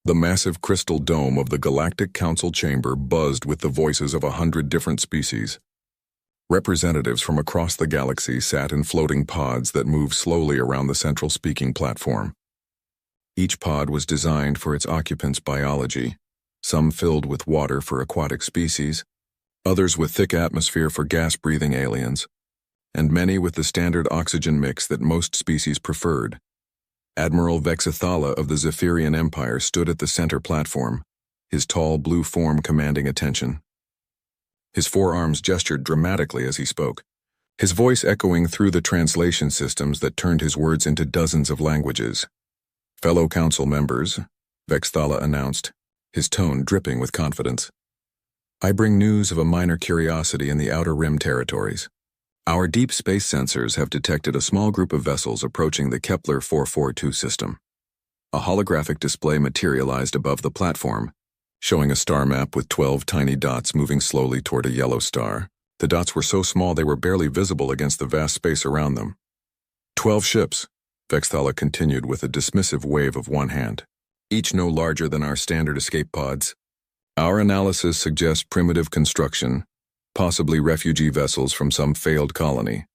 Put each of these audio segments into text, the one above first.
The massive crystal dome of the Galactic Council chamber buzzed with the voices of 100 different species. Representatives from across the galaxy sat in floating pods that moved slowly around the central speaking platform. Each pod was designed for its occupants' biology, some filled with water for aquatic species, others with thick atmosphere for gas-breathing aliens, and many with the standard oxygen mix that most species preferred. Admiral Vexithala of the Zephyrian Empire stood at the center platform, his tall blue form commanding attention. His forearms gestured dramatically as he spoke, his voice echoing through the translation systems that turned his words into dozens of languages. "Fellow council members," Vexithala announced, his tone dripping with confidence. "I bring news of a minor curiosity in the Outer Rim territories. Our deep space sensors have detected a small group of vessels approaching the Kepler 442 system." A holographic display materialized above the platform, showing a star map with 12 tiny dots moving slowly toward a yellow star. The dots were so small they were barely visible against the vast space around them. 12 ships, Vexithala continued with a dismissive wave of one hand, each no larger than our standard escape pods. Our analysis suggests primitive construction, possibly refugee vessels from some failed colony.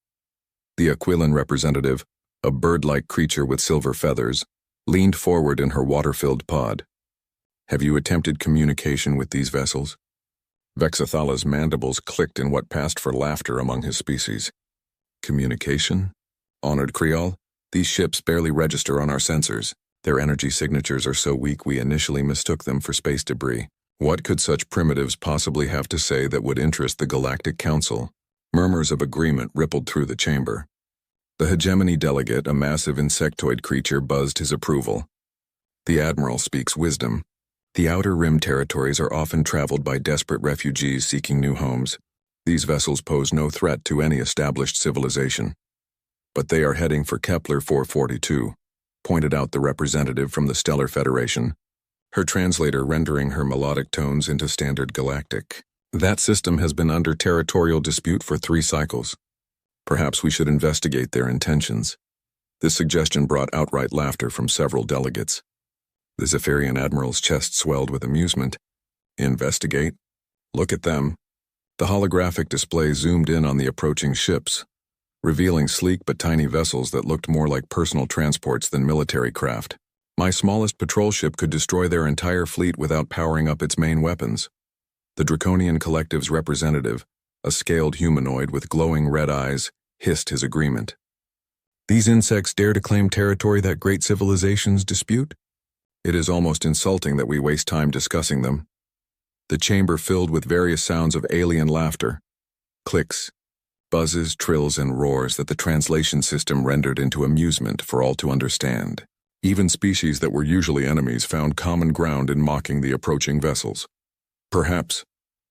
The Aquilan representative, a bird-like creature with silver feathers, leaned forward in her water-filled pod. "Have you attempted communication with these vessels?" Vexithala's mandibles clicked in what passed for laughter among his species. "Communication? Honored Creole, these ships barely register on our sensors. Their energy signatures are so weak we initially mistook them for space debris. What could such primitives possibly have to say that would interest the Galactic Council?" Murmurs of agreement rippled through the chamber. The hegemony delegate, a massive insectoid creature, buzzed his approval. "The Admiral speaks wisdom. The Outer Rim territories are often traveled by desperate refugees seeking new homes. These vessels pose no threat to any established civilization. But they are heading for Kepler 442, pointed out the representative from the Stellar Federation, her translator rendering her melodic tones into standard Galactic. "That system has been under territorial dispute for 3 cycles. Perhaps we should investigate their intentions." This suggestion brought outright laughter from several delegates. The Zephyrian Admiral's chest swelled with amusement. "Investigate? Look at them." The holographic display zoomed in on the approaching ships, revealing sleek but tiny vessels that looked more like personal transports than military craft. "My smallest patrol ship could destroy their entire fleet without powering up its main weapons." The Draconian Collective's representative, a scaled humanoid with glowing red eyes, hissed his agreement. "These insects dare to claim territory that great civilizations dispute? It is almost insulting that we waste time discussing them." The chamber filled with various sounds of alien laughter, clicks, buzzes, trills, and roars that the translation system rendered into amusement for all to understand. Even species that were usually enemies found common ground in mocking the approaching vessels. "Perhaps,"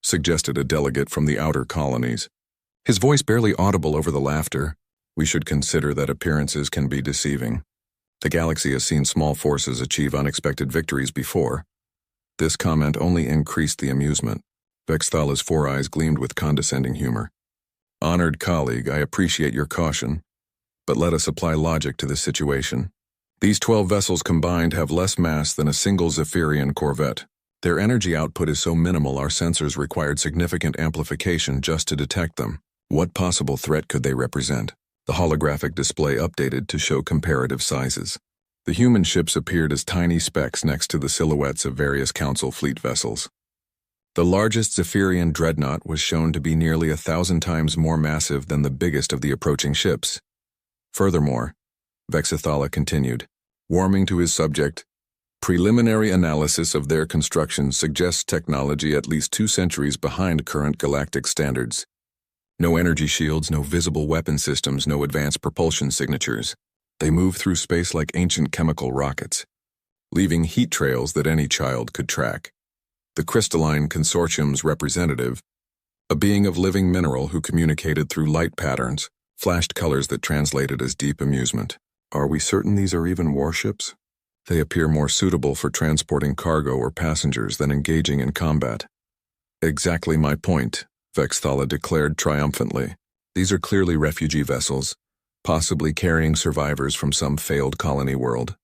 suggested a delegate from the outer colonies, his voice barely audible over the laughter, "we should consider that appearances can be deceiving. The galaxy has seen small forces achieve unexpected victories before." This comment only increased the amusement. Vexithala's 4 eyes gleamed with condescending humor. "Honored colleague, I appreciate your caution, but let us apply logic to this situation. These 12 vessels combined have less mass than a single Zephyrian corvette. Their energy output is so minimal our sensors required significant amplification just to detect them. What possible threat could they represent?" The holographic display updated to show comparative sizes. The human ships appeared as tiny specks next to the silhouettes of various Council fleet vessels. The largest Zephyrian dreadnought was shown to be nearly 1,000 times more massive than the biggest of the approaching ships. Furthermore, Vexithala continued, warming to his subject, "Preliminary analysis of their construction suggests technology at least 2 centuries behind current galactic standards. No energy shields, no visible weapon systems, no advanced propulsion signatures. They move through space like ancient chemical rockets, leaving heat trails that any child could track." The Crystalline Consortium's representative, a being of living mineral who communicated through light patterns, flashed colors that translated as deep amusement. "Are we certain these are even warships? They appear more suitable for transporting cargo or passengers than engaging in combat." "Exactly my point," Vexithala declared triumphantly. "These are clearly refugee vessels, possibly carrying survivors from some failed colony world."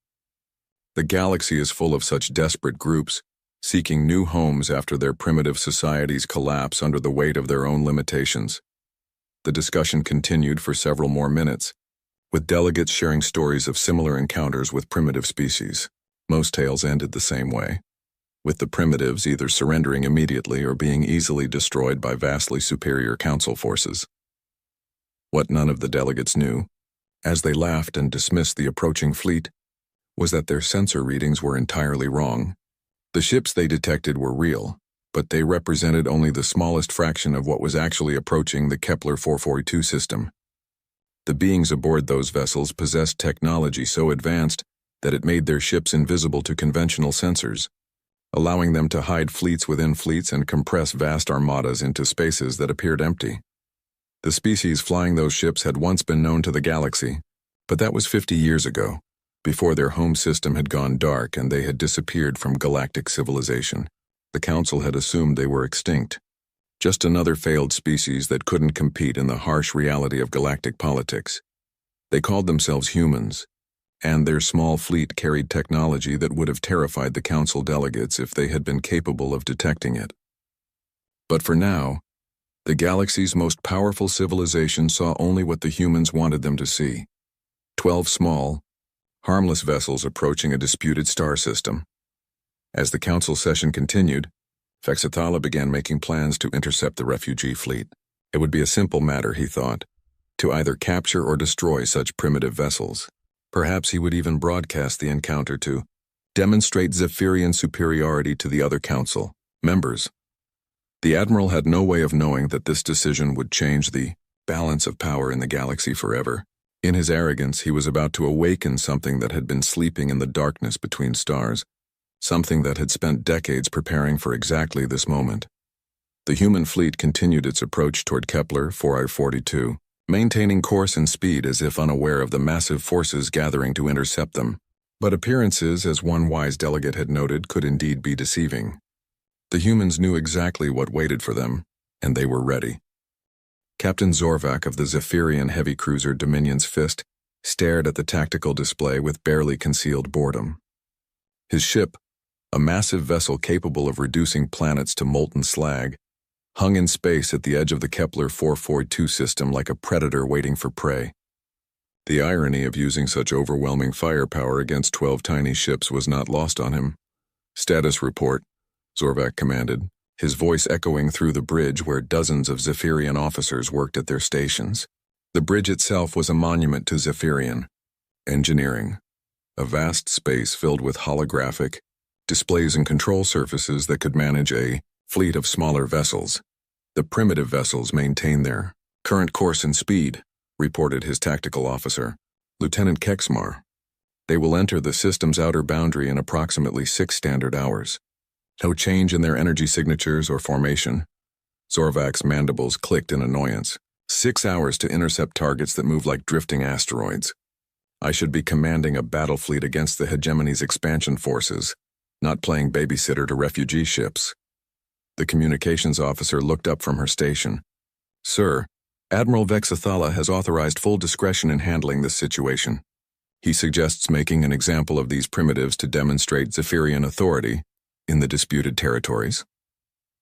The galaxy is full of such desperate groups, seeking new homes after their primitive societies collapse under the weight of their own limitations. The discussion continued for several more minutes, with delegates sharing stories of similar encounters with primitive species. Most tales ended the same way, with the primitives either surrendering immediately or being easily destroyed by vastly superior council forces. What none of the delegates knew, as they laughed and dismissed the approaching fleet, was that their sensor readings were entirely wrong. The ships they detected were real, but they represented only the smallest fraction of what was actually approaching the Kepler 442 system. The beings aboard those vessels possessed technology so advanced that it made their ships invisible to conventional sensors, allowing them to hide fleets within fleets and compress vast armadas into spaces that appeared empty. The species flying those ships had once been known to the galaxy, but that was 50 years ago, before their home system had gone dark and they had disappeared from galactic civilization. The Council had assumed they were extinct, just another failed species that couldn't compete in the harsh reality of galactic politics. They called themselves humans, and their small fleet carried technology that would have terrified the Council delegates if they had been capable of detecting it. But for now, the galaxy's most powerful civilization saw only what the humans wanted them to see: 12 small, harmless vessels approaching a disputed star system. As the council session continued, Vexathala began making plans to intercept the refugee fleet. It would be a simple matter, he thought, to either capture or destroy such primitive vessels. Perhaps he would even broadcast the encounter to demonstrate Zephyrian superiority to the other council members. The Admiral had no way of knowing that this decision would change the balance of power in the galaxy forever. In his arrogance, he was about to awaken something that had been sleeping in the darkness between stars, something that had spent decades preparing for exactly this moment. The human fleet continued its approach toward Kepler 442, maintaining course and speed as if unaware of the massive forces gathering to intercept them. But appearances, as one wise delegate had noted, could indeed be deceiving. The humans knew exactly what waited for them, and they were ready. Captain Zorvac of the Zephyrian heavy cruiser Dominion's Fist stared at the tactical display with barely concealed boredom. His ship, a massive vessel capable of reducing planets to molten slag, hung in space at the edge of the Kepler 442 system like a predator waiting for prey. The irony of using such overwhelming firepower against 12 tiny ships was not lost on him. "Status report," Zorvac commanded, his voice echoing through the bridge where dozens of Zephyrian officers worked at their stations. The bridge itself was a monument to Zephyrian engineering, a vast space filled with holographic displays and control surfaces that could manage a fleet of smaller vessels. The primitive vessels maintained their current course and speed, reported his tactical officer, Lieutenant Kexmar. They will enter the system's outer boundary in approximately 6 standard hours. No change in their energy signatures or formation. Zorvac's mandibles clicked in annoyance. 6 hours to intercept targets that move like drifting asteroids. I should be commanding a battle fleet against the hegemony's expansion forces, not playing babysitter to refugee ships. The communications officer looked up from her station. "Sir, Admiral Vexathala has authorized full discretion in handling this situation. He suggests making an example of these primitives to demonstrate Zephyrian authority in the disputed territories."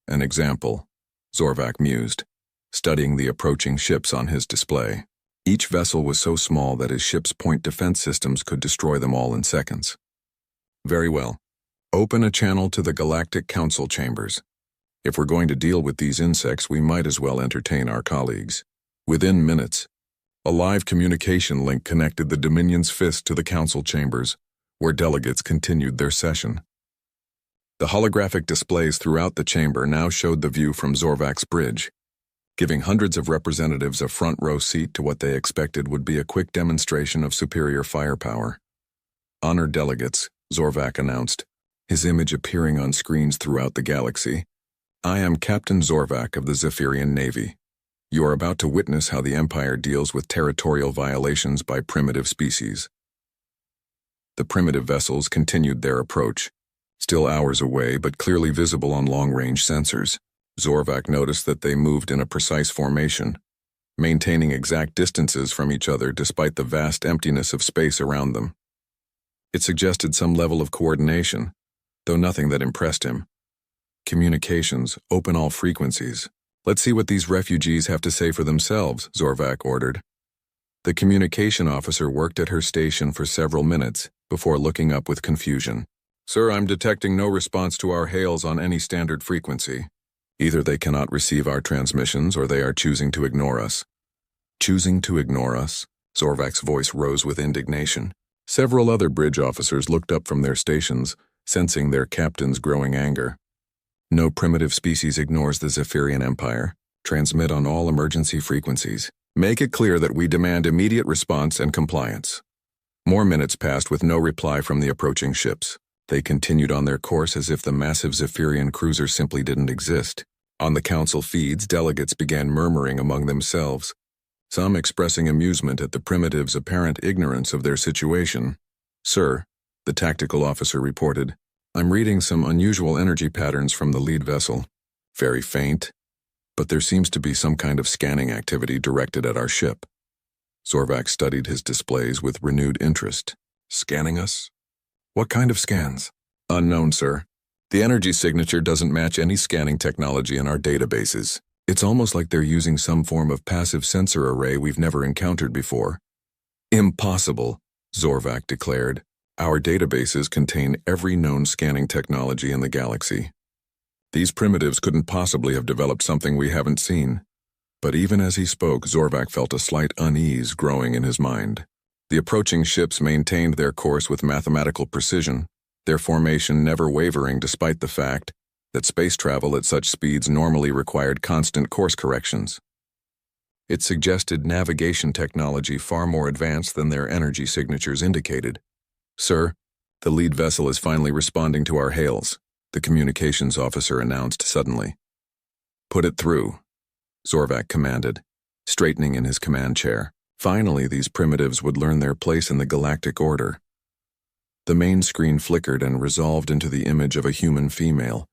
An example, Zorvac mused, studying the approaching ships on his display. Each vessel was so small that his ship's point defense systems could destroy them all in seconds. "Very well. Open a channel to the Galactic Council chambers. If we're going to deal with these insects, we might as well entertain our colleagues." Within minutes, a live communication link connected the Dominion's Fist to the council chambers, where delegates continued their session. The holographic displays throughout the chamber now showed the view from Zorvac's bridge, giving hundreds of representatives a front-row seat to what they expected would be a quick demonstration of superior firepower. "Honored delegates," Zorvac announced, his image appearing on screens throughout the galaxy. "I am Captain Zorvac of the Zephyrian Navy. You are about to witness how the Empire deals with territorial violations by primitive species." The primitive vessels continued their approach, still hours away but clearly visible on long-range sensors. Zorvac noticed that they moved in a precise formation, maintaining exact distances from each other despite the vast emptiness of space around them. It suggested some level of coordination, though nothing that impressed him. Communications, open all frequencies. Let's see what these refugees have to say for themselves, Zorvac ordered. The communication officer worked at her station for several minutes before looking up with confusion. Sir, I'm detecting no response to our hails on any standard frequency. Either they cannot receive our transmissions or they are choosing to ignore us. Choosing to ignore us? Zorvac's voice rose with indignation. Several other bridge officers looked up from their stations, sensing their captain's growing anger. No primitive species ignores the Zephyrian Empire. Transmit on all emergency frequencies. Make it clear that we demand immediate response and compliance. More minutes passed with no reply from the approaching ships. They continued on their course as if the massive Zephyrian cruiser simply didn't exist. On the council feeds, delegates began murmuring among themselves, some expressing amusement at the primitives' apparent ignorance of their situation. Sir, the tactical officer reported, I'm reading some unusual energy patterns from the lead vessel. Very faint, but there seems to be some kind of scanning activity directed at our ship. Zorvac studied his displays with renewed interest. Scanning us? What kind of scans? Unknown, sir. The energy signature doesn't match any scanning technology in our databases. It's almost like they're using some form of passive sensor array we've never encountered before. Impossible, Zorvac declared. Our databases contain every known scanning technology in the galaxy. These primitives couldn't possibly have developed something we haven't seen. But even as he spoke, Zorvac felt a slight unease growing in his mind. The approaching ships maintained their course with mathematical precision, their formation never wavering despite the fact that space travel at such speeds normally required constant course corrections. It suggested navigation technology far more advanced than their energy signatures indicated. Sir, the lead vessel is finally responding to our hails, the communications officer announced suddenly. Put it through, Zorvac commanded, straightening in his command chair. Finally, these primitives would learn their place in the galactic order. The main screen flickered and resolved into the image of a human female.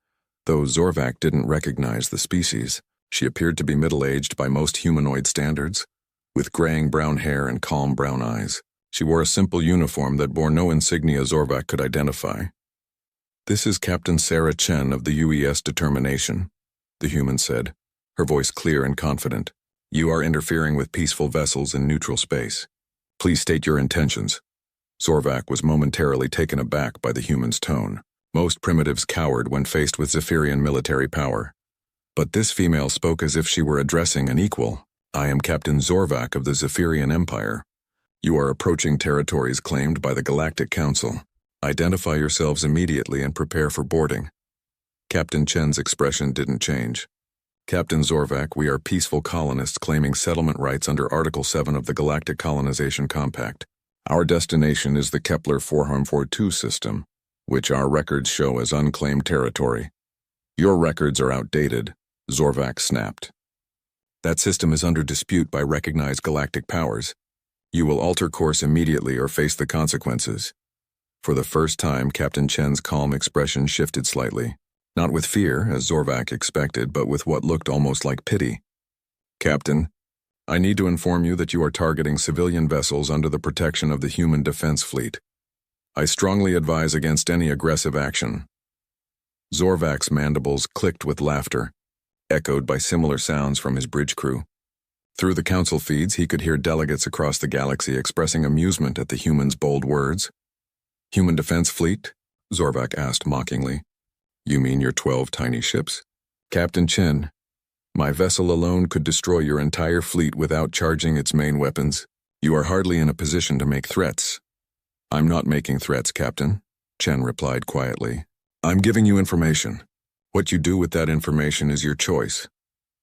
Though Zorvac didn't recognize the species, she appeared to be middle-aged by most humanoid standards, with graying brown hair and calm brown eyes. She wore a simple uniform that bore no insignia Zorvac could identify. This is Captain Sarah Chen of the UES Determination, the human said, her voice clear and confident. You are interfering with peaceful vessels in neutral space. Please state your intentions. Zorvac was momentarily taken aback by the human's tone. Most primitives cowered when faced with Zephyrian military power. But this female spoke as if she were addressing an equal. I am Captain Zorvac of the Zephyrian Empire. You are approaching territories claimed by the Galactic Council. Identify yourselves immediately and prepare for boarding. Captain Chen's expression didn't change. Captain Zorvac, we are peaceful colonists claiming settlement rights under Article 7 of the Galactic Colonization Compact. Our destination is the Kepler 442 system, which our records show as unclaimed territory. Your records are outdated, Zorvac snapped. That system is under dispute by recognized galactic powers. You will alter course immediately or face the consequences. For the first time, Captain Chen's calm expression shifted slightly. Not with fear, as Zorvac expected, but with what looked almost like pity. Captain, I need to inform you that you are targeting civilian vessels under the protection of the Human Defense Fleet. I strongly advise against any aggressive action. Zorvac's mandibles clicked with laughter, echoed by similar sounds from his bridge crew. Through the council feeds, he could hear delegates across the galaxy expressing amusement at the human's bold words. Human Defense Fleet? Zorvac asked mockingly. You mean your 12 tiny ships? Captain Chen, my vessel alone could destroy your entire fleet without charging its main weapons. You are hardly in a position to make threats. I'm not making threats, Captain, Chen replied quietly. I'm giving you information. What you do with that information is your choice.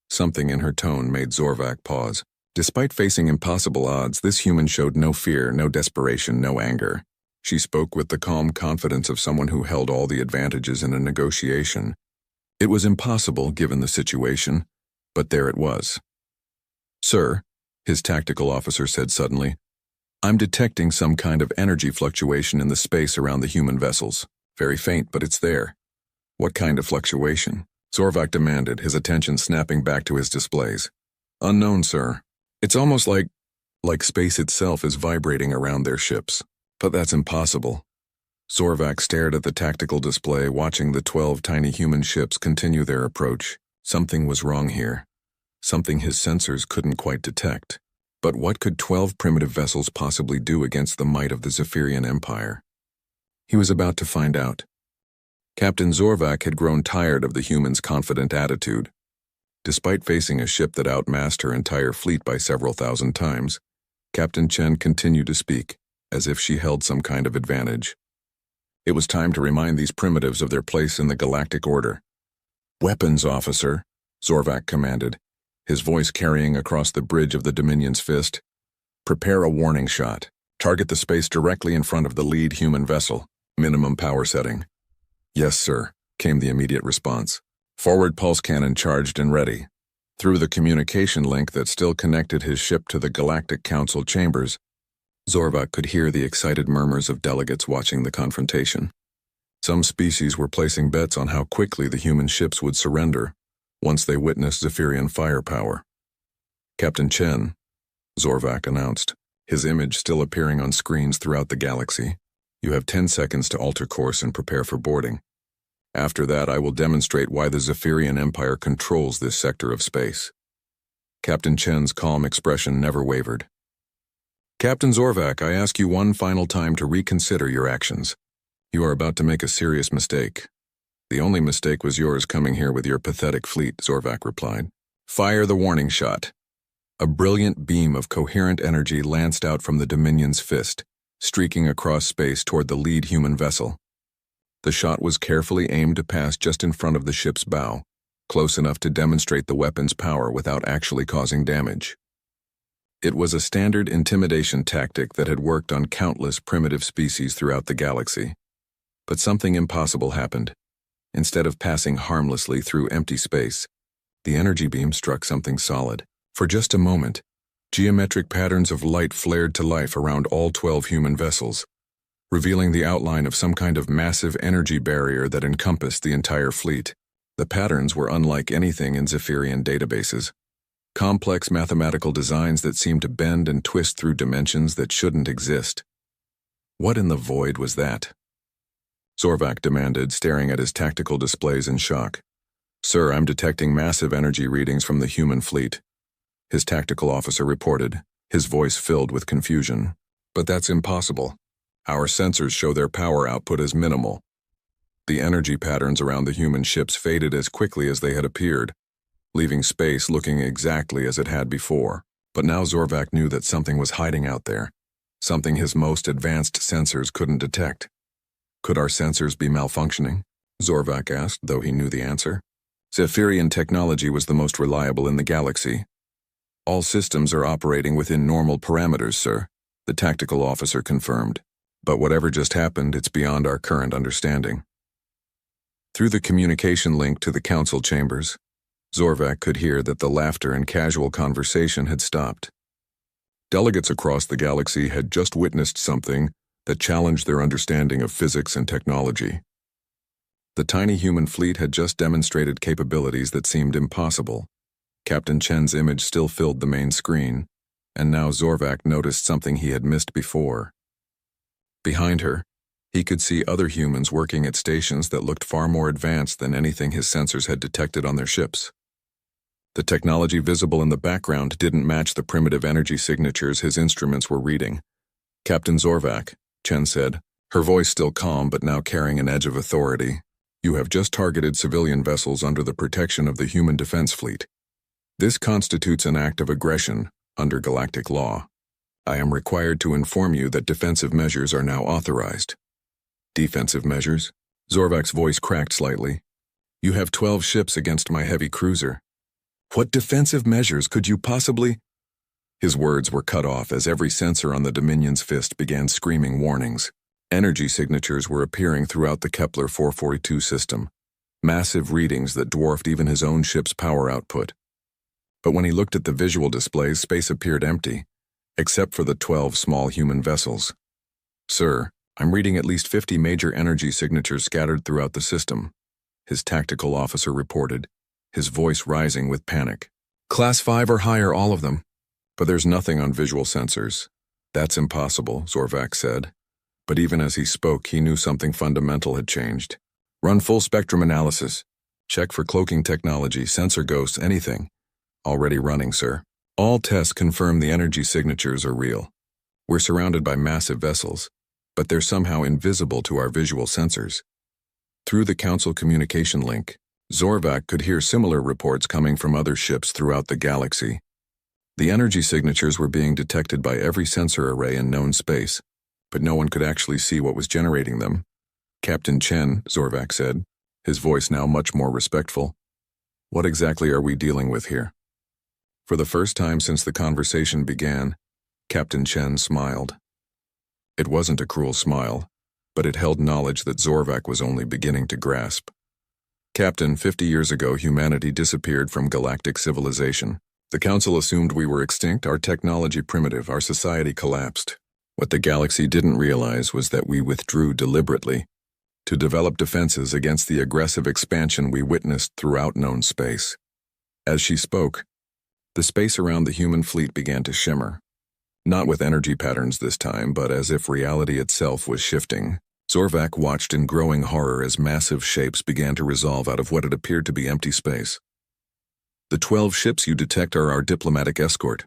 Something in her tone made Zorvac pause. Despite facing impossible odds, this human showed no fear, no desperation, no anger. She spoke with the calm confidence of someone who held all the advantages in a negotiation. It was impossible, given the situation, but there it was. Sir, his tactical officer said suddenly, I'm detecting some kind of energy fluctuation in the space around the human vessels. Very faint, but it's there. What kind of fluctuation? Zorvac demanded, his attention snapping back to his displays. Unknown, sir. It's almost like space itself is vibrating around their ships. But that's impossible. Zorvac stared at the tactical display, watching the 12 tiny human ships continue their approach. Something was wrong here. Something his sensors couldn't quite detect. But what could 12 primitive vessels possibly do against the might of the Zephyrian Empire? He was about to find out. Captain Zorvac had grown tired of the humans' confident attitude. Despite facing a ship that outmassed her entire fleet by several thousand times, Captain Chen continued to speak, as if she held some kind of advantage. It was time to remind these primitives of their place in the galactic order. "Weapons, officer," Zorvac commanded, his voice carrying across the bridge of the Dominion's fist. "Prepare a warning shot. Target the space directly in front of the lead human vessel. Minimum power setting." "Yes, sir," came the immediate response. Forward pulse cannon charged and ready. Through the communication link that still connected his ship to the Galactic Council chambers, Zorvac could hear the excited murmurs of delegates watching the confrontation. Some species were placing bets on how quickly the human ships would surrender once they witnessed Zephyrian firepower. "Captain Chen," Zorvac announced, his image still appearing on screens throughout the galaxy. "You have 10 seconds to alter course and prepare for boarding. After that, I will demonstrate why the Zephyrian Empire controls this sector of space." Captain Chen's calm expression never wavered. "Captain Zorvac, I ask you one final time to reconsider your actions. You are about to make a serious mistake." "The only mistake was yours coming here with your pathetic fleet," Zorvac replied. "Fire the warning shot." A brilliant beam of coherent energy lanced out from the Dominion's fist, streaking across space toward the lead human vessel. The shot was carefully aimed to pass just in front of the ship's bow, close enough to demonstrate the weapon's power without actually causing damage. It was a standard intimidation tactic that had worked on countless primitive species throughout the galaxy. But something impossible happened. Instead of passing harmlessly through empty space, the energy beam struck something solid. For just a moment, geometric patterns of light flared to life around all 12 human vessels, revealing the outline of some kind of massive energy barrier that encompassed the entire fleet. The patterns were unlike anything in Zephyrian databases. Complex mathematical designs that seemed to bend and twist through dimensions that shouldn't exist. What in the void was that? Zorvac demanded, staring at his tactical displays in shock. "Sir, I'm detecting massive energy readings from the human fleet," his tactical officer reported, his voice filled with confusion. "But that's impossible. Our sensors show their power output as minimal." The energy patterns around the human ships faded as quickly as they had appeared, leaving space looking exactly as it had before. But now Zorvac knew that something was hiding out there, something his most advanced sensors couldn't detect. "Could our sensors be malfunctioning?" Zorvac asked, though he knew the answer. "Zephyrian technology was the most reliable in the galaxy. All systems are operating within normal parameters, sir," the tactical officer confirmed. "But whatever just happened, it's beyond our current understanding." Through the communication link to the council chambers, Zorvac could hear that the laughter and casual conversation had stopped. Delegates across the galaxy had just witnessed something that challenged their understanding of physics and technology. The tiny human fleet had just demonstrated capabilities that seemed impossible. Captain Chen's image still filled the main screen, and now Zorvac noticed something he had missed before. Behind her, he could see other humans working at stations that looked far more advanced than anything his sensors had detected on their ships. The technology visible in the background didn't match the primitive energy signatures his instruments were reading. "Captain Zorvac," Chen said, her voice still calm but now carrying an edge of authority, "you have just targeted civilian vessels under the protection of the Human Defense Fleet. This constitutes an act of aggression under galactic law. I am required to inform you that defensive measures are now authorized." "Defensive measures?" Zorvac's voice cracked slightly. "You have 12 ships against my heavy cruiser. What defensive measures could you possibly—" His words were cut off as every sensor on the Dominion's fist began screaming warnings. Energy signatures were appearing throughout the Kepler 442 system, massive readings that dwarfed even his own ship's power output. But when he looked at the visual displays, space appeared empty, except for the 12 small human vessels. "Sir, I'm reading at least 50 major energy signatures scattered throughout the system," his tactical officer reported, his voice rising with panic. "Class 5 or higher, all of them. But there's nothing on visual sensors." "That's impossible," Zorvac said. But even as he spoke, he knew something fundamental had changed. Run full spectrum analysis. Check for cloaking technology, sensor ghosts, anything. Already running, sir. All tests confirm the energy signatures are real. We're surrounded by massive vessels, but they're somehow invisible to our visual sensors. Through the Council communication link, Zorvac could hear similar reports coming from other ships throughout the galaxy. The energy signatures were being detected by every sensor array in known space, but no one could actually see what was generating them. Captain Chen, Zorvac said, his voice now much more respectful. What exactly are we dealing with here? For the first time since the conversation began, Captain Chen smiled. It wasn't a cruel smile, but it held knowledge that Zorvac was only beginning to grasp. Captain, 50 years ago humanity disappeared from galactic civilization. The Council assumed we were extinct, our technology primitive, our society collapsed. What the galaxy didn't realize was that we withdrew deliberately to develop defenses against the aggressive expansion we witnessed throughout known space. As she spoke, the space around the human fleet began to shimmer. Not with energy patterns this time, but as if reality itself was shifting. Zorvac watched in growing horror as massive shapes began to resolve out of what had appeared to be empty space. The 12 ships you detect are our diplomatic escort,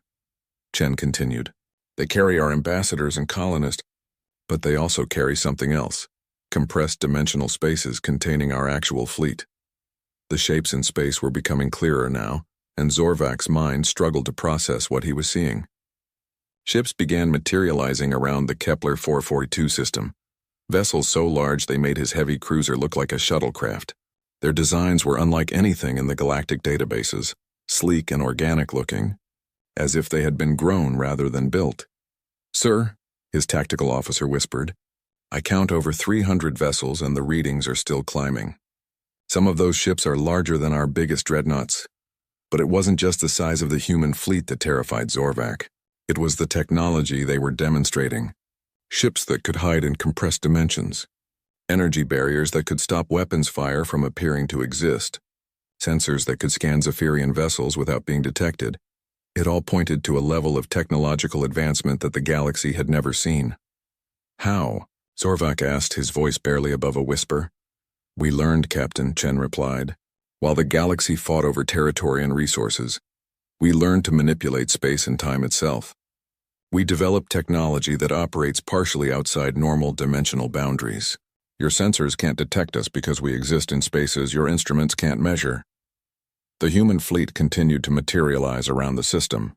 Chen continued. They carry our ambassadors and colonists, but they also carry something else, compressed dimensional spaces containing our actual fleet. The shapes in space were becoming clearer now, and Zorvac's mind struggled to process what he was seeing. Ships began materializing around the Kepler 442 system. Vessels so large they made his heavy cruiser look like a shuttlecraft. Their designs were unlike anything in the galactic databases, sleek and organic-looking, as if they had been grown rather than built. Sir, his tactical officer whispered, I count over 300 vessels and the readings are still climbing. Some of those ships are larger than our biggest dreadnoughts. But it wasn't just the size of the human fleet that terrified Zorvac. It was the technology they were demonstrating. Ships that could hide in compressed dimensions. Energy barriers that could stop weapons fire from appearing to exist. Sensors that could scan Zephyrian vessels without being detected. It all pointed to a level of technological advancement that the galaxy had never seen. How? Zorvac asked, his voice barely above a whisper. We learned, Captain, Chen replied. While the galaxy fought over territory and resources, we learned to manipulate space and time itself. We developed technology that operates partially outside normal dimensional boundaries. Your sensors can't detect us because we exist in spaces your instruments can't measure. The human fleet continued to materialize around the system,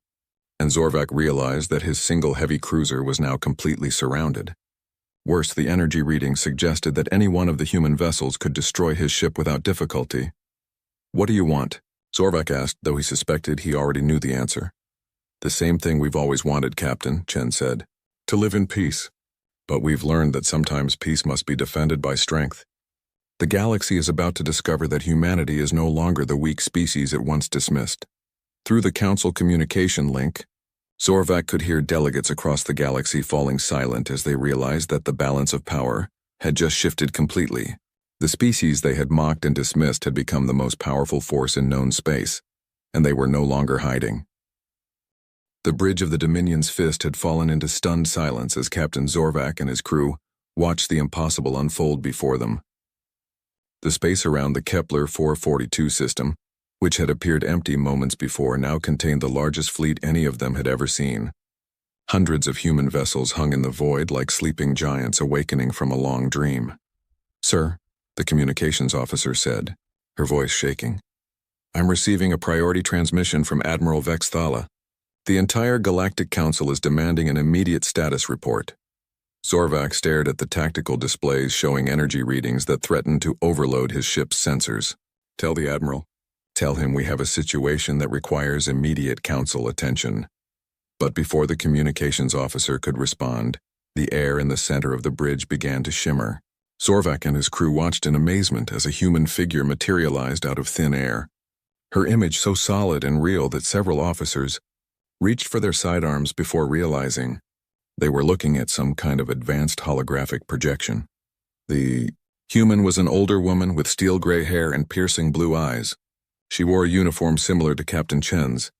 and Zorvac realized that his single heavy cruiser was now completely surrounded. Worse, the energy reading suggested that any one of the human vessels could destroy his ship without difficulty. What do you want? Zorvac asked, though he suspected he already knew the answer. The same thing we've always wanted, Captain, Chen said. To live in peace. But we've learned that sometimes peace must be defended by strength. The galaxy is about to discover that humanity is no longer the weak species it once dismissed. Through the Council communication link, Zorvac could hear delegates across the galaxy falling silent as they realized that the balance of power had just shifted completely. The species they had mocked and dismissed had become the most powerful force in known space, and they were no longer hiding. The bridge of the Dominion's fist had fallen into stunned silence as Captain Zorvac and his crew watched the impossible unfold before them. The space around the Kepler 442 system, which had appeared empty moments before, now contained the largest fleet any of them had ever seen. Hundreds of human vessels hung in the void like sleeping giants awakening from a long dream. Sir, the communications officer said, her voice shaking. I'm receiving a priority transmission from Admiral Vex Thala. The entire Galactic Council is demanding an immediate status report. Zorvac stared at the tactical displays showing energy readings that threatened to overload his ship's sensors. Tell the Admiral. Tell him we have a situation that requires immediate Council attention. But before the communications officer could respond, the air in the center of the bridge began to shimmer. Zorvac and his crew watched in amazement as a human figure materialized out of thin air. Her image so solid and real that several officers reached for their sidearms before realizing they were looking at some kind of advanced holographic projection. The human was an older woman with steel gray hair and piercing blue eyes. She wore a uniform similar to Captain Chen's,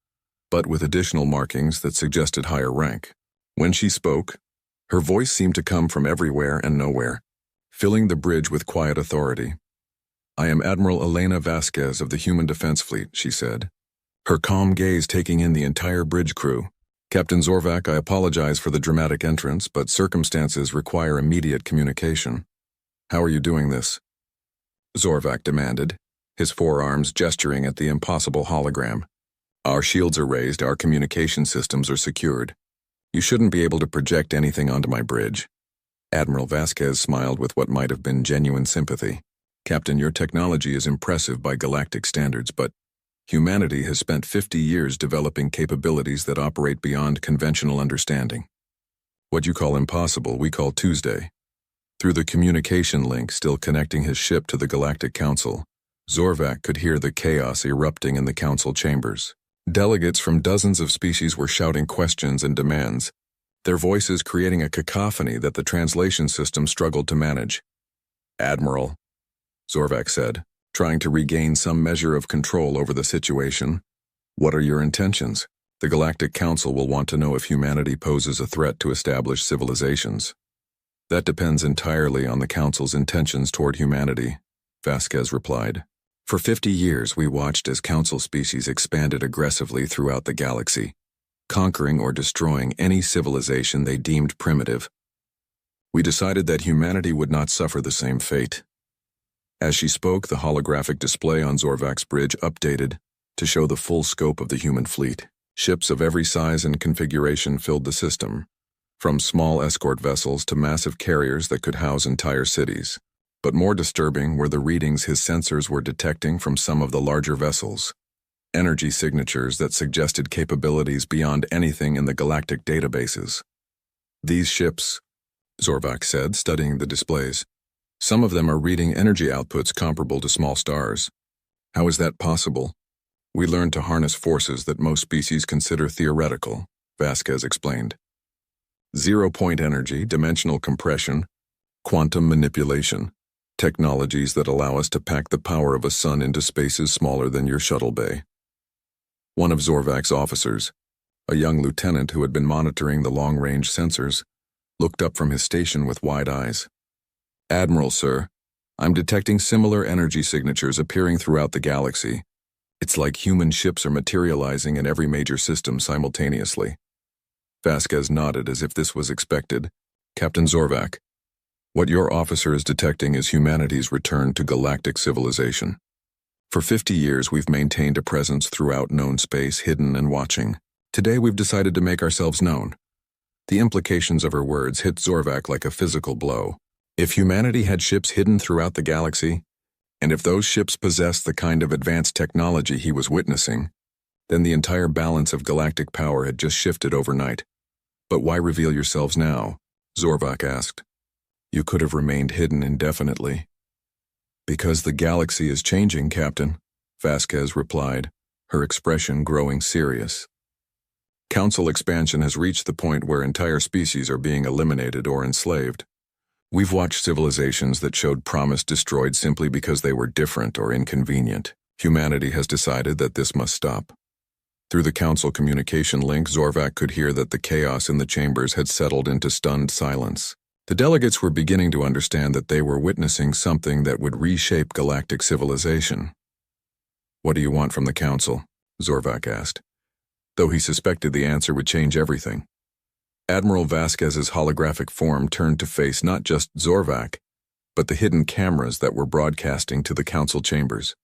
but with additional markings that suggested higher rank. When she spoke, Her voice seemed to come from everywhere and nowhere, filling the bridge with quiet authority. "I am Admiral Elena Vasquez of the Human Defense Fleet," she said, her calm gaze taking in the entire bridge crew. "Captain Zorvac, I apologize for the dramatic entrance, but circumstances require immediate communication. How are you doing this?" Zorvac demanded, his forearms gesturing at the impossible hologram. "Our shields are raised, our communication systems are secured. You shouldn't be able to project anything onto my bridge." Admiral Vasquez smiled with what might have been genuine sympathy. "Captain, your technology is impressive by galactic standards, but humanity has spent 50 years developing capabilities that operate beyond conventional understanding. What you call impossible, we call Tuesday." Through the communication link still connecting his ship to the Galactic Council, Zorvac could hear the chaos erupting in the council chambers. Delegates from dozens of species were shouting questions and demands, their voices creating a cacophony that the translation system struggled to manage. "Admiral," Zorvac said, trying to regain some measure of control over the situation, "what are your intentions? The Galactic Council will want to know if humanity poses a threat to established civilizations." "That depends entirely on the Council's intentions toward humanity," Vasquez replied. "For 50 years we watched as Council species expanded aggressively throughout the galaxy, conquering or destroying any civilization they deemed primitive. We decided that humanity would not suffer the same fate." As she spoke, the holographic display on Zorvac's bridge updated to show the full scope of the human fleet. Ships of every size and configuration filled the system, from small escort vessels to massive carriers that could house entire cities. But more disturbing were the readings his sensors were detecting from some of the larger vessels. Energy signatures that suggested capabilities beyond anything in the galactic databases. "These ships," Zorvac said, studying the displays, "some of them are reading energy outputs comparable to small stars. How is that possible?" "We learned to harness forces that most species consider theoretical," Vasquez explained. "Zero-point energy, dimensional compression, quantum manipulation. Technologies that allow us to pack the power of a sun into spaces smaller than your shuttle bay." One of Zorvac's officers, a young lieutenant who had been monitoring the long-range sensors, looked up from his station with wide eyes. "Admiral, sir, I'm detecting similar energy signatures appearing throughout the galaxy. It's like human ships are materializing in every major system simultaneously." Vasquez nodded as if this was expected. "Captain Zorvac, what your officer is detecting is humanity's return to galactic civilization. For 50 years we've maintained a presence throughout known space, hidden and watching. Today we've decided to make ourselves known." The implications of her words hit Zorvac like a physical blow. If humanity had ships hidden throughout the galaxy, and if those ships possessed the kind of advanced technology he was witnessing, then the entire balance of galactic power had just shifted overnight. "But why reveal yourselves now?" Zorvac asked. "You could have remained hidden indefinitely." "Because the galaxy is changing, Captain," Vasquez replied, her expression growing serious. "Council expansion has reached the point where entire species are being eliminated or enslaved. We've watched civilizations that showed promise destroyed simply because they were different or inconvenient. Humanity has decided that this must stop." Through the Council communication link, Zorvac could hear that the chaos in the chambers had settled into stunned silence. The delegates were beginning to understand that they were witnessing something that would reshape galactic civilization. "What do you want from the Council?" Zorvac asked, though he suspected the answer would change everything. Admiral Vasquez's holographic form turned to face not just Zorvac, but the hidden cameras that were broadcasting to the Council chambers.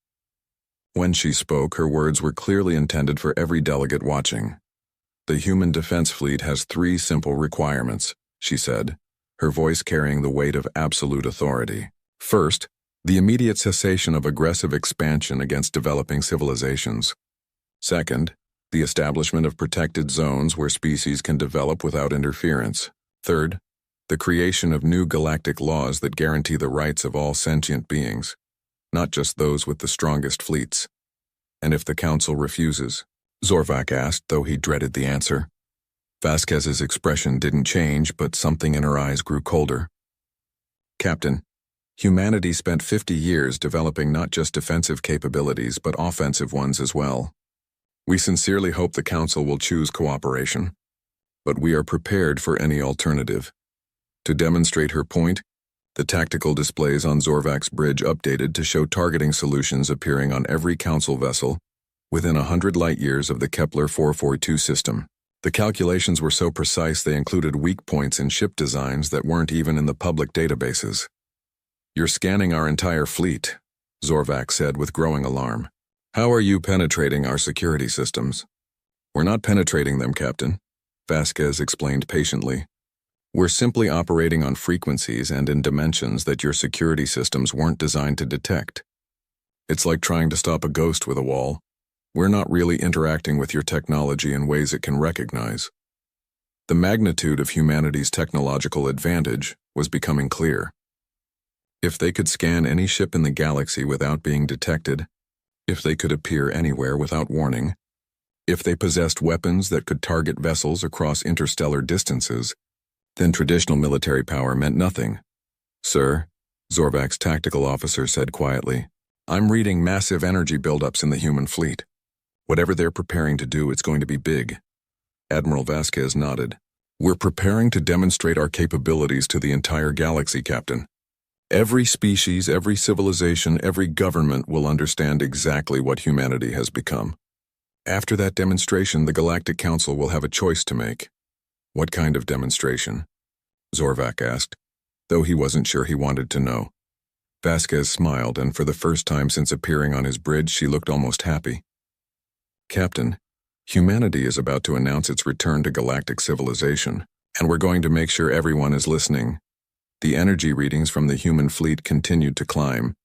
When she spoke, her words were clearly intended for every delegate watching. "The Human Defense Fleet has 3 simple requirements," she said, her voice carrying the weight of absolute authority. "First, the immediate cessation of aggressive expansion against developing civilizations. Second, the establishment of protected zones where species can develop without interference. Third, the creation of new galactic laws that guarantee the rights of all sentient beings, not just those with the strongest fleets." "And if the Council refuses?" Zorvac asked, though he dreaded the answer. Vasquez's expression didn't change, but something in her eyes grew colder. "Captain, humanity spent 50 years developing not just defensive capabilities but offensive ones as well. We sincerely hope the Council will choose cooperation, but we are prepared for any alternative." To demonstrate her point, the tactical displays on Zorvak's bridge updated to show targeting solutions appearing on every Council vessel within 100 light-years of the Kepler 442 system. The calculations were so precise they included weak points in ship designs that weren't even in the public databases. "You're scanning our entire fleet," Zorvak said with growing alarm. "How are you penetrating our security systems?" "We're not penetrating them, Captain," Vasquez explained patiently. "We're simply operating on frequencies and in dimensions that your security systems weren't designed to detect. It's like trying to stop a ghost with a wall. We're not really interacting with your technology in ways it can recognize." The magnitude of humanity's technological advantage was becoming clear. If they could scan any ship in the galaxy without being detected, if they could appear anywhere without warning, if they possessed weapons that could target vessels across interstellar distances, then traditional military power meant nothing. "Sir," Zorvak's tactical officer said quietly, "I'm reading massive energy buildups in the human fleet. Whatever they're preparing to do, it's going to be big." Admiral Vasquez nodded. "We're preparing to demonstrate our capabilities to the entire galaxy, Captain. Every species, every civilization, every government will understand exactly what humanity has become. After that demonstration, the Galactic Council will have a choice to make." "What kind of demonstration?" Zorvak asked, though he wasn't sure he wanted to know. Vasquez smiled, and for the first time since appearing on his bridge, she looked almost happy. "Captain, humanity is about to announce its return to galactic civilization, and we're going to make sure everyone is listening." The energy readings from the human fleet continued to climb,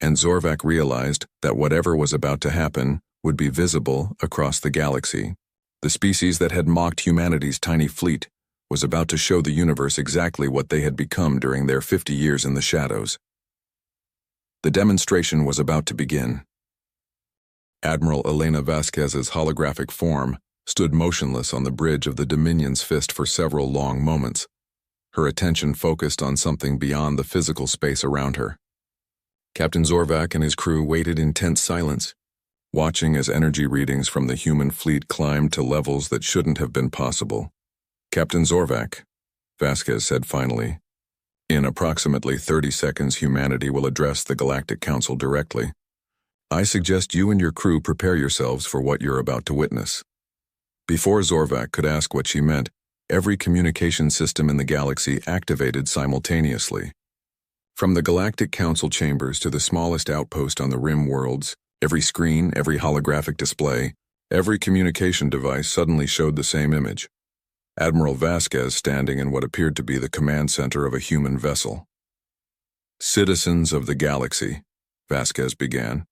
and Zorvak realized that whatever was about to happen would be visible across the galaxy. The species that had mocked humanity's tiny fleet was about to show the universe exactly what they had become during their 50 years in the shadows. The demonstration was about to begin. Admiral Elena Vasquez's holographic form stood motionless on the bridge of the Dominion's fist for several long moments, her attention focused on something beyond the physical space around her. Captain Zorvak and his crew waited in tense silence, watching as energy readings from the human fleet climbed to levels that shouldn't have been possible. "Captain Zorvak," Vasquez said finally, "in approximately 30 seconds humanity will address the Galactic Council directly. I suggest you and your crew prepare yourselves for what you're about to witness." Before Zorvak could ask what she meant, every communication system in the galaxy activated simultaneously. From the Galactic Council chambers to the smallest outpost on the rim worlds, every screen, every holographic display, every communication device suddenly showed the same image. Admiral Vasquez standing in what appeared to be the command center of a human vessel. "Citizens of the galaxy," Vasquez began,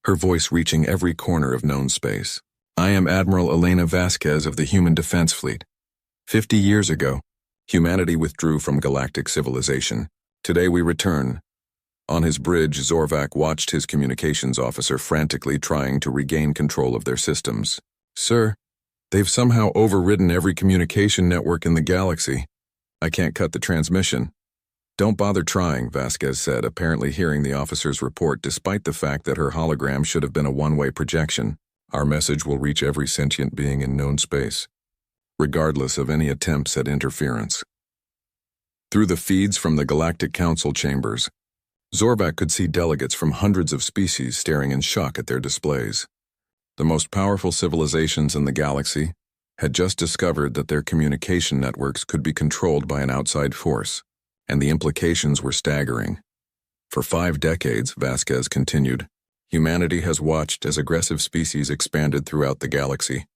her voice reaching every corner of known space. "I am Admiral Elena Vasquez of the Human Defense Fleet. 50 years ago, humanity withdrew from galactic civilization. Today we return." On his bridge, Zorvak watched his communications officer frantically trying to regain control of their systems. "Sir, they've somehow overridden every communication network in the galaxy. I can't cut the transmission." "Don't bother trying," Vasquez said, apparently hearing the officer's report despite the fact that her hologram should have been a one-way projection. "Our message will reach every sentient being in known space, regardless of any attempts at interference." Through the feeds from the Galactic Council chambers, Zorvak could see delegates from hundreds of species staring in shock at their displays. The most powerful civilizations in the galaxy had just discovered that their communication networks could be controlled by an outside force, and the implications were staggering. "For 5 decades, Vasquez continued, humanity has watched as aggressive species expanded throughout the galaxy,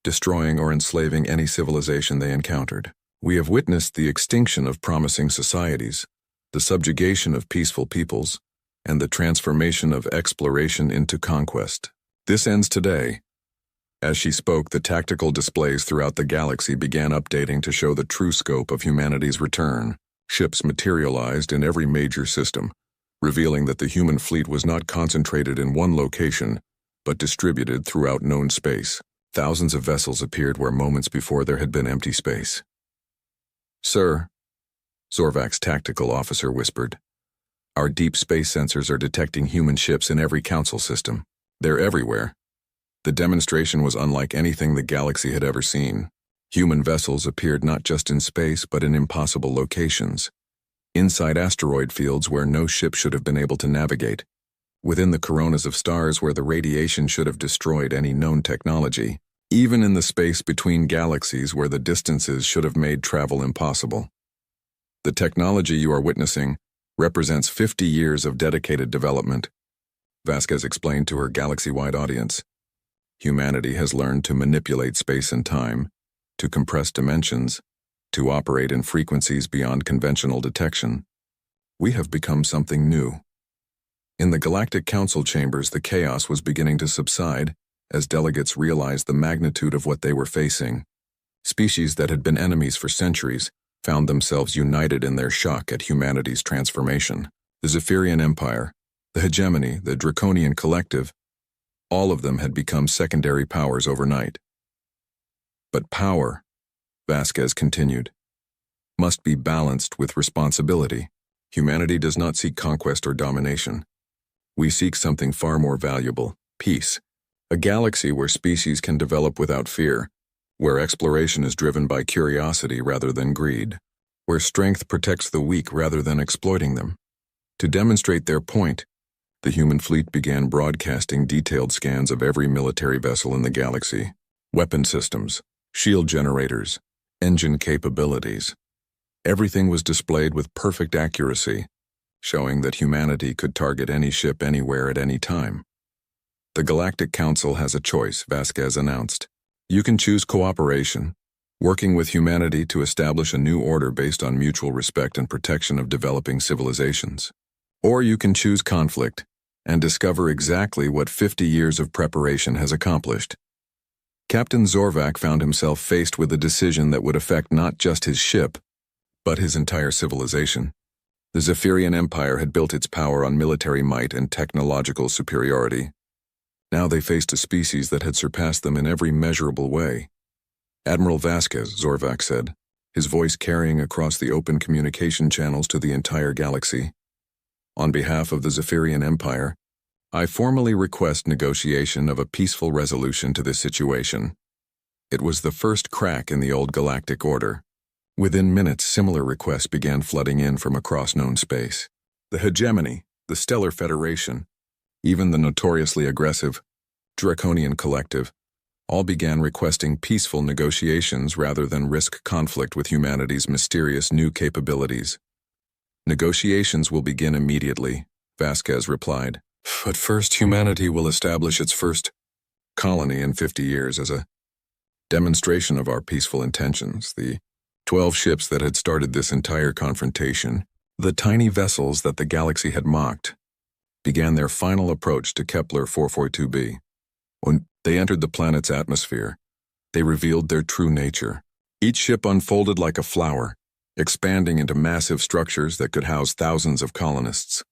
destroying or enslaving any civilization they encountered. We have witnessed the extinction of promising societies, the subjugation of peaceful peoples, and the transformation of exploration into conquest. This ends today." As she spoke, the tactical displays throughout the galaxy began updating to show the true scope of humanity's return. Ships materialized in every major system, revealing that the human fleet was not concentrated in one location, but distributed throughout known space. Thousands of vessels appeared where moments before there had been empty space. "Sir," Zorvak's tactical officer whispered, "our deep space sensors are detecting human ships in every council system. They're everywhere." The demonstration was unlike anything the galaxy had ever seen. Human vessels appeared not just in space but in impossible locations. Inside asteroid fields where no ship should have been able to navigate. Within the coronas of stars where the radiation should have destroyed any known technology. Even in the space between galaxies where the distances should have made travel impossible. The technology you are witnessing represents 50 years of dedicated development, Vasquez explained to her galaxy-wide audience. Humanity has learned to manipulate space and time, to compress dimensions, to operate in frequencies beyond conventional detection. We have become something new. In the Galactic Council chambers, the chaos was beginning to subside as delegates realized the magnitude of what they were facing. Species that had been enemies for centuries found themselves united in their shock at humanity's transformation. The Zephyrian Empire, the hegemony, the Draconian Collective, all of them had become secondary powers overnight. But power, Vasquez continued, must be balanced with responsibility. Humanity does not seek conquest or domination. We seek something far more valuable, peace. A galaxy where species can develop without fear, where exploration is driven by curiosity rather than greed, where strength protects the weak rather than exploiting them. To demonstrate their point, the human fleet began broadcasting detailed scans of every military vessel in the galaxy, weapon systems, shield generators, engine capabilities. Everything was displayed with perfect accuracy, showing that humanity could target any ship anywhere at any time. The Galactic Council has a choice, Vasquez announced. You can choose cooperation, working with humanity to establish a new order based on mutual respect and protection of developing civilizations. Or you can choose conflict and discover exactly what 50 years of preparation has accomplished. Captain Zorvac found himself faced with a decision that would affect not just his ship, but his entire civilization. The Zephyrian Empire had built its power on military might and technological superiority. Now they faced a species that had surpassed them in every measurable way. Admiral Vasquez, Zorvac said, his voice carrying across the open communication channels to the entire galaxy. On behalf of the Zephyrian Empire, I formally request negotiation of a peaceful resolution to this situation. It was the first crack in the old galactic order. Within minutes, similar requests began flooding in from across known space. The hegemony, the Stellar Federation, even the notoriously aggressive Draconian Collective, all began requesting peaceful negotiations rather than risk conflict with humanity's mysterious new capabilities. Negotiations will begin immediately, Vasquez replied. But first, humanity will establish its first colony in 50 years as a demonstration of our peaceful intentions. The 12 ships that had started this entire confrontation, the tiny vessels that the galaxy had mocked, began their final approach to Kepler 442b. When they entered the planet's atmosphere, they revealed their true nature. Each ship unfolded like a flower, expanding into massive structures that could house thousands of colonists.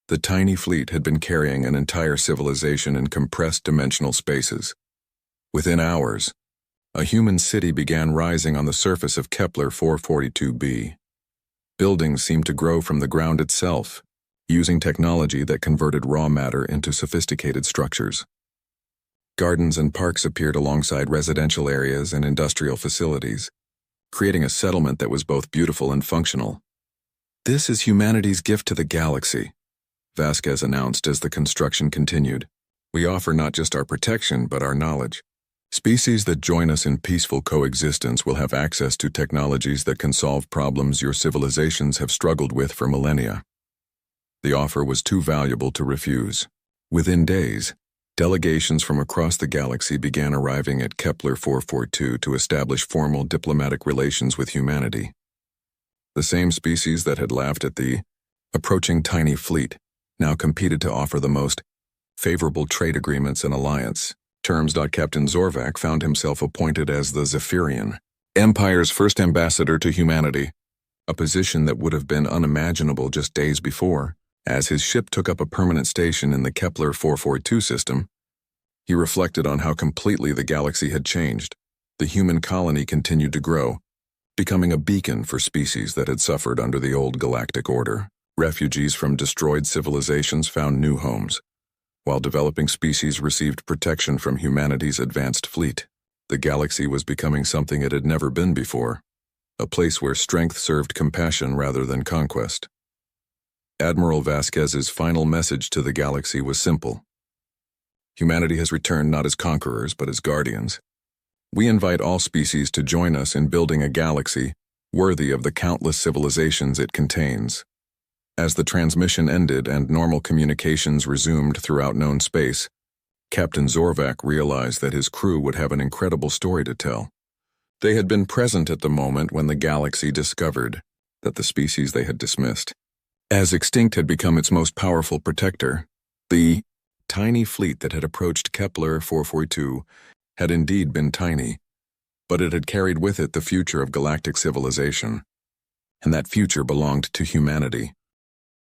The tiny fleet had been carrying an entire civilization in compressed dimensional spaces. Within hours, a human city began rising on the surface of Kepler 442b. Buildings seemed to grow from the ground itself, using technology that converted raw matter into sophisticated structures. Gardens and parks appeared alongside residential areas and industrial facilities, creating a settlement that was both beautiful and functional. This is humanity's gift to the galaxy, Vasquez announced as the construction continued. We offer not just our protection, but our knowledge. Species that join us in peaceful coexistence will have access to technologies that can solve problems your civilizations have struggled with for millennia. The offer was too valuable to refuse. Within days, delegations from across the galaxy began arriving at Kepler 442 to establish formal diplomatic relations with humanity. The same species that had laughed at the approaching tiny fleet now competed to offer the most favorable trade agreements and alliance terms. Captain Zorvac found himself appointed as the Zephyrian Empire's first ambassador to humanity, a position that would have been unimaginable just days before. As his ship took up a permanent station in the Kepler 442 system, he reflected on how completely the galaxy had changed. The human colony continued to grow, becoming a beacon for species that had suffered under the old galactic order. Refugees from destroyed civilizations found new homes, while developing species received protection from humanity's advanced fleet. The galaxy was becoming something it had never been before, a place where strength served compassion rather than conquest. Admiral Vasquez's final message to the galaxy was simple. Humanity has returned not as conquerors, but as guardians. We invite all species to join us in building a galaxy worthy of the countless civilizations it contains. As the transmission ended and normal communications resumed throughout known space, Captain Zorvac realized that his crew would have an incredible story to tell. They had been present at the moment when the galaxy discovered that the species they had dismissed, as extinct, had become its most powerful protector. The tiny fleet that had approached Kepler 442 had indeed been tiny, but it had carried with it the future of galactic civilization, and that future belonged to humanity.